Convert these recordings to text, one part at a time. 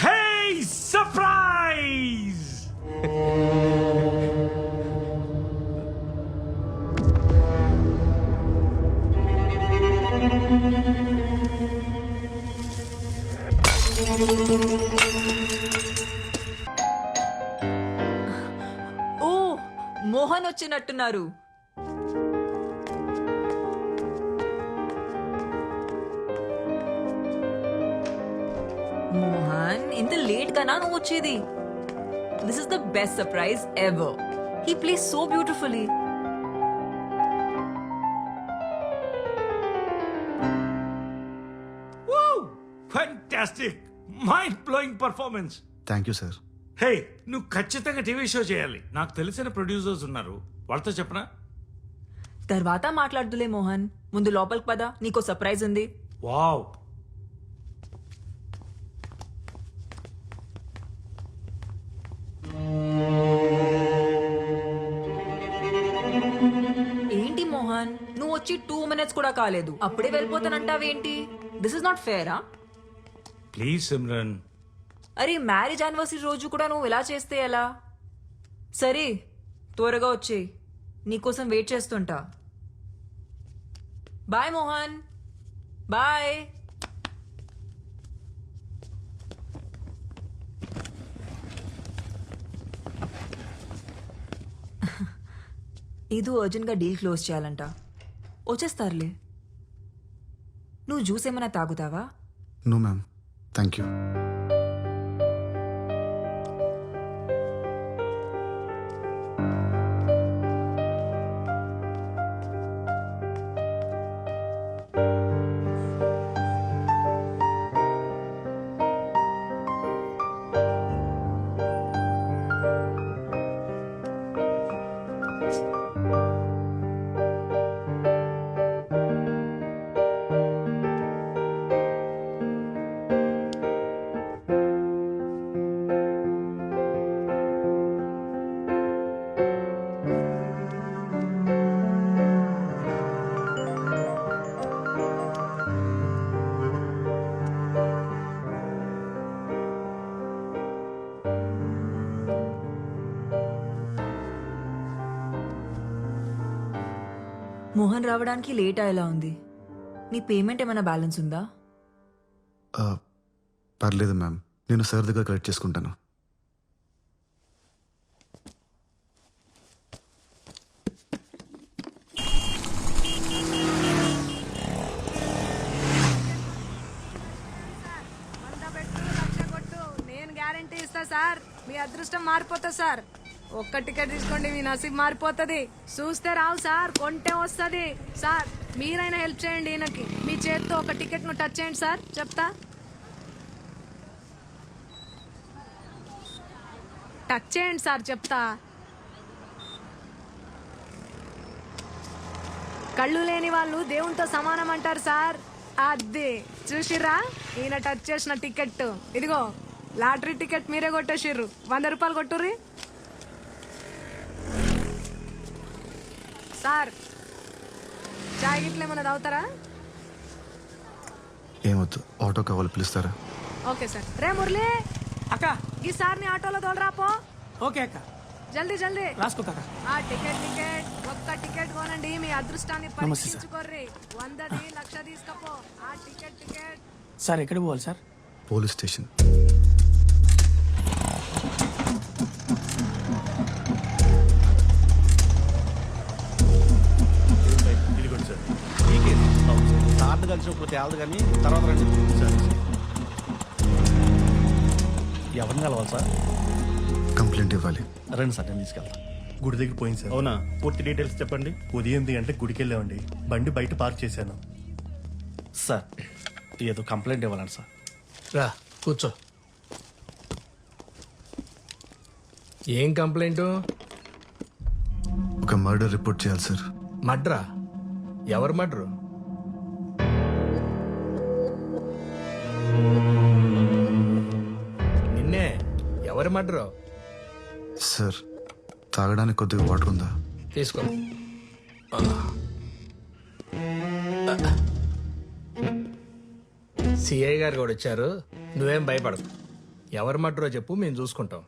Hey, surprise! ఓ మోహన్ వచ్చినట్టున్నారు. మోహన్ ఇంత late గానా నువ్వు వచ్చేది? This is the best surprise ever. He plays so beautifully. Woo! Fantastic! Mind-blowing performance. Thank you sir. Hey, నువ్వు ఖచ్చితంగా టీవీ షో చేయాలి. నాకు తెలిసిన ప్రొడ్యూసర్స్ ఉన్నారు, వాళ్ళతో చెప్పనా? తర్వాత మాట్లాడుదులే మోహన్, ముందు లోపలికి పద, నీకో సర్ప్రైజ్ ఉంది. వావ్! ఏంటి మోహన్, నువ్వు వచ్చి 2 minutes కూడా కాలేదు, అప్పుడే వెళ్ళిపోతానంటావేంటి? దిస్ ఇస్ నాట్ ఫేరా? ప్లీజ్ సిమ్రన్. అరే మ్యారేజ్ యానివర్సరీ రోజు కూడా నువ్వు ఇలా చేస్తే ఎలా? సరే త్వరగా వచ్చేయ్, నీకోసం వెయిట్ చేస్తుంటా. Bye Mohan, bye. ఇది అర్జెంట్గా డీల్ క్లోజ్ చేయాలంట. వచ్చేస్తారులే. నువ్వు జ్యూస్ ఏమైనా తాగుతావా? No ma'am, thank you. Mohan రావడానికి లేట్ అయ్యేలా ఉంది. నీ పేమెంట్ ఏమైనా బ్యాలెన్స్ ఉందా? పర్లేదు మ్యామ్, నేను సార్ దగ్గర కలెక్ట్ చేసుకుంటాను. నేను గ్యారంటీ ఇస్తా సార్, మీ అదృష్టం మారిపోతా సార్. ఒక్క టికెట్ తీసుకోండి, మీ నసీబ్ మారిపోతుంది. చూస్తే రావు సార్, కొంటే వస్తుంది సార్. మీరైనా హెల్ప్ చేయండి ఈయనకి, మీ చేతితో ఒక టికెట్ ను టచ్ చేయండి సార్, చెప్తా. టచ్ చేయండి సార్, చెప్తా. కళ్ళు లేని వాళ్ళు దేవునితో సమానం అంటారు సార్. అది చూసిర్రా, ఈయన టచ్ చేసిన టికెట్ ఇదిగో. లాటరీ టికెట్ మీరే కొట్టేసిర్రు. 100 రూపాయలు కొట్టుర్రి సార్. చాయ్ గిట్ల ఏమన్నా తాగుతారా? ఏమొద్దు, ఆటో కావాలి, పిలుస్తారా? Okay sir. రే మురళి అక్క, ఈ సార్ని ఆటోలో తోలరాపో. ఓకే అక్క, జల్దీ జల్దీ రాసుకో అక్క. ఆ టికెట్ ఒక్క టికెట్ కొనండి, మీ అదృష్టాన్ని పరీక్షించుకోర్రి. 100ది 1,00,000 తీసుకపో. ఆ టికెట్ సార్ ఎక్కడ పోవాలి సార్? Police station. ఇదిగోండి సార్, మీకే సార్లు కలిసినప్పుడు తేలదు కానీ తర్వాత రండి సార్. ఎవరిని కలవాలి సార్? కంప్లైంట్ ఇవ్వాలి. రండి సార్, నేను తీసుకెళ్తాను. గుడి దగ్గర పోయింది సార్. అవునా, పూర్తి డీటెయిల్స్ చెప్పండి. ఉదయం 8 గంటలకు గుడికి వెళ్ళామండి. బండి బయట పార్క్ చేశాను. సార్ ఏదో కంప్లైంట్ ఇవ్వాలండి సార్. రా కూర్చో. ఏం కంప్లైంట్? ఒక మర్డర్ రిపోర్ట్ చేయాలి సార్. మడ్రా? ఎవరు మడ్రు? నిన్నే. ఎవరు మడ్రు? సార్, తాగడానికి కొద్దిగా వాటర్ ఉందా? తీసుకో. సిఐ గారు కూడా వచ్చారు, నువ్వేం భయపడకు. ఎవరు మర్డరో చెప్పు, మేము చూసుకుంటాం.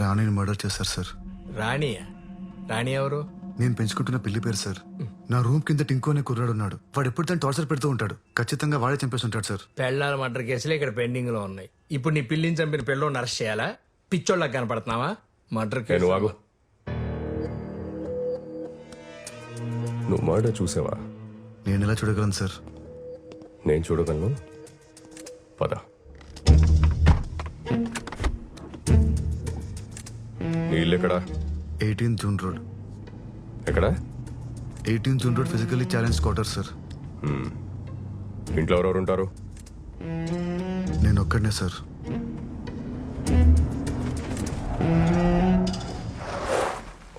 రాణిని మర్డర్ చేశారు సార్. రాణియా? రాణి ఎవరు? నేను పెంచుకుంటున్న పిల్లి పేరు సార్. నా రూమ్ కింద టింకు అనే కుర్రాడు ఉన్నాడు. వాడు ఎప్పుడు తను టార్చర్ పెడుతూ ఉంటాడు. ఖచ్చితంగా వాడే చంపేసి ఉంటాడు సార్. పెళ్ళాల మర్డర్ కేసులు ఇక్కడ పెండింగ్ లో ఉన్నాయి. ఇప్పుడు నీ పిల్లిని చంపిన పిల్లని అరెస్ట్ చేయాలా? పిచ్చోళ్ళకి కనపడుతున్నావా? మర్డర్ కేసు ఆగు. నువ్వు మర్డర్ చూసావా? నేను ఎలా చూడగలను సార్? నేను చూడగలను. పద. నీ ఇల్లు ఎక్కడా? 18 జూన్ రోడ్. ఎక్కడా? 18 June road physically challenge quarter sir. ఇంట్లో ఎవరెవరు ఉంటారు? నేను ఒక్కడనే sir.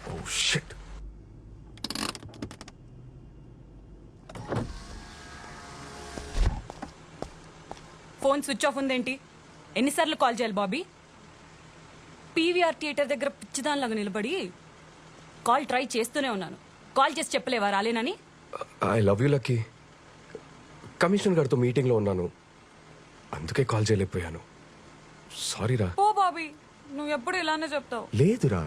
Oh shit. Phone switch off ఉందేంటి? ఎన్నిసార్లు కాల్ చేయాలి బాబీ? పీవీఆర్ థియేటర్ దగ్గర పిచ్చిదానిలాగా నిలబడి కాల్ ట్రై చేస్తూనే ఉన్నాను. కాల్ చేసి చెప్పలేవా రాలేనని? I love you Lucky. Commissioner గారితో మీటింగ్లో ఉన్నాను, అందుకే కాల్ చేయలేకపోయాను. సారీరా. ఓ బాబీ, నువ్వు ఎప్పుడు ఇలానే చెప్తావు. లేదురా,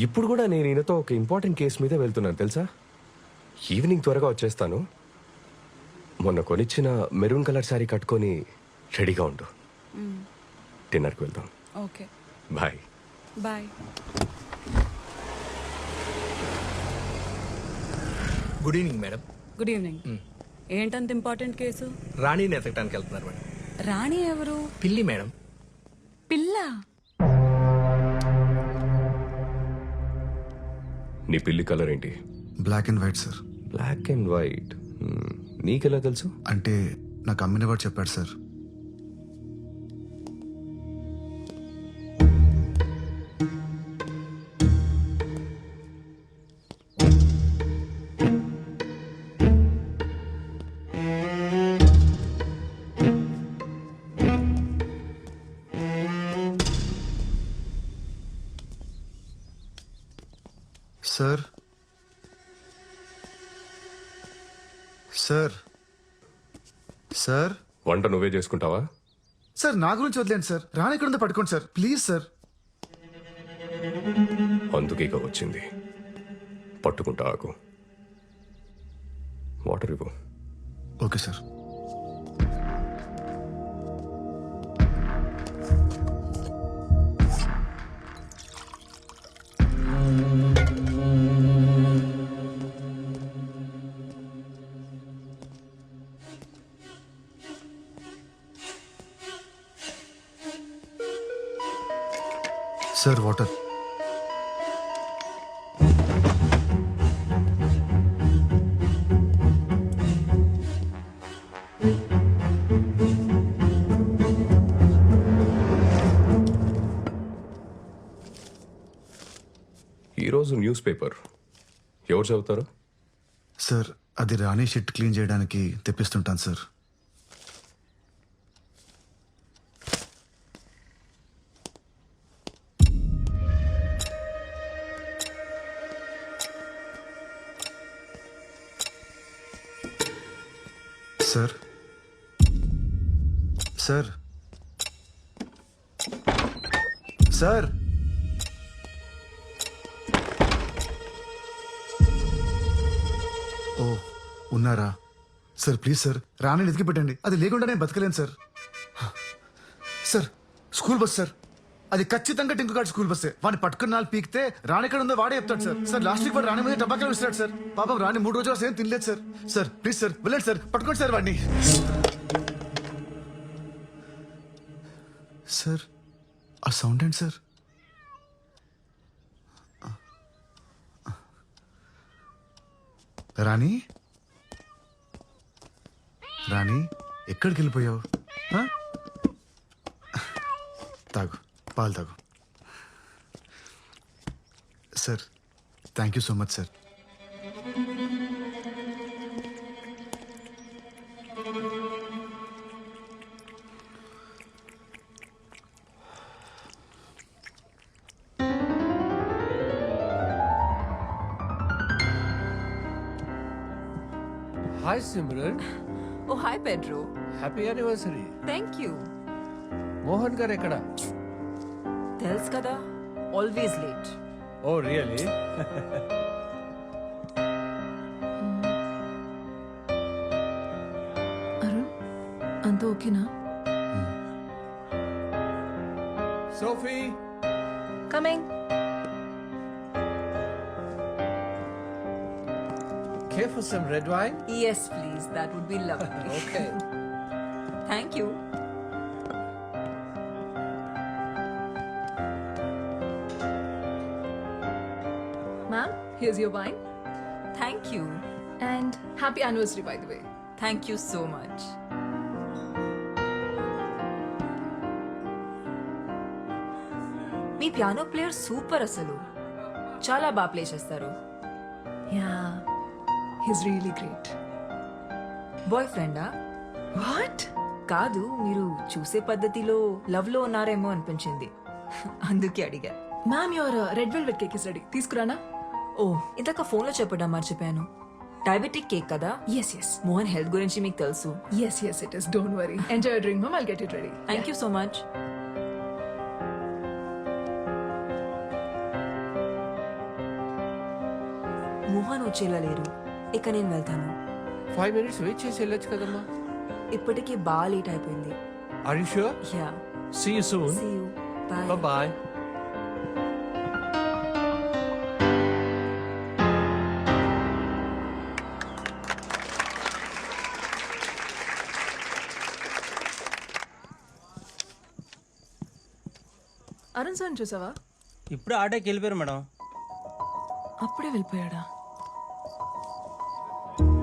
ఇప్పుడు కూడా నేను ఈయనతో ఒక ఇంపార్టెంట్ కేసు మీద వెళ్తున్నాను తెలుసా. ఈవినింగ్ త్వరగా వచ్చేస్తాను. మొన్న కొనిచ్చిన మెరూన్ కలర్ శారీ కట్టుకొని రెడీగా ఉండు. డిన్నర్కి వెళ్దాం. Okay bye. Bye. Good evening madam. Good evening. ఏంటంత ఇంపార్టెంట్ కేసు? రాణిని ఎతకడానికి వెళ్తున్నారు మేడం. రాణి ఎవరు? పిల్లి మేడం. పిల్ల? నీ పిల్లి కలర్ ఏంటి? Black and white sir. Black and white. నీకెలా తెలుసు? అంటే నాకు అమ్మిన వాడు చెప్పాడు సార్. సార్ సార్ సార్ వంట నువ్వే చేసుకుంటావా? సార్ నా గురించి వదిలేండి సార్. రాని ఎక్కడ ఉందో పట్టుకోండి సార్ ప్లీజ్ సార్. అందుకే ఇక వచ్చింది. పట్టుకుంటా ఆకు. వాటర్ ఇవ్వు. Okay sir. Sir water. ఈరోజు న్యూస్ పేపర్ ఎవరు చదువుతారు? సార్ అది రాణి షిట్ క్లీన్ చేయడానికి తెప్పిస్తుంటాను సార్. సార్ సార్ సార్ ఓ ఉన్నారా సార్? ప్లీజ్ సార్ రాణిని ఎతికి పెట్టండి. అది లేకుండా నేను బతకలేను sir. Sir school bus sir, అది ఖచ్చితంగా టింకు కార్డ్ స్కూల్ బస్సే. వాడిని పట్టుకున్న నాలుగు పీకితే రాణి ఎక్కడ ఉందో వాడే చెప్తాడు సార్. సార్ లాస్ట్ వీక్ వాడు రాణి మీద టబాకాలు ఇస్తాడు సార్. పాపం రాణి 3 రోజులు ఏం తినలేదు సార్. సార్ ప్లీజ్ సార్ వెళ్ళండి సార్, పట్టుకోండి సార్ వాడిని. సార్ ఆ సౌండ్ ఏంటి సార్? రాణి రాణి ఎక్కడికి వెళ్ళిపోయావు? తాగు, పాలు తాగు. Sir thank you so much sir. Hi Simran. Oh hi Pedro. Happy anniversary. Thank you. Mohan garu ఎక్కడ? తెలుసు కదా, always late. Oh really? Arun అంత ఓకేనా? Sophie, coming. care for some red wine? Yes, please. That would be lovely. Okay. Thank you. Ma'am, here's your wine. Thank you. And happy anniversary, by the way. Thank you so much. మీ piano player super అసలు. చాలా బాగా play చేస్తారు. Yeah, he's really great. Boy ఫ్రెండా? What? కాదు, మీరు చూసే పద్ధతిలో లవ్ లో ఉన్నారేమో అనిపించింది. అందుకే అడిగా. Ma'am, your red velvet cake is ready. తీసుకురానా? ఓ, ఇందాక ఫోన్ లో చెప్పడం మర్చిపోయాను. డయాబెటిక్ కేక్ కదా? Yes, yes. మోహన్ హెల్త్ గురించి మీకు తెలుసు. Yes, yes, it is. Don't worry. Enjoy your drink, ma'am. I'll get it ready. Thank you so much. Mohan వచ్చేలా లేరు. ఇక నేను వెళ్తాను. 5 minutes వెయిట్ చేసి వెళ్ళొచ్చు కదమ్మా. ఇప్పటికీ బాగా లేట్ అయిపోయింది. Are you sure? Yeah. See you soon. See you. Bye. Bye. Arun sir చూసావా? ఇప్పుడు ఆటోకి వెళ్ళిపోయారు మేడం. అప్పుడే వెళ్ళిపోయాడా?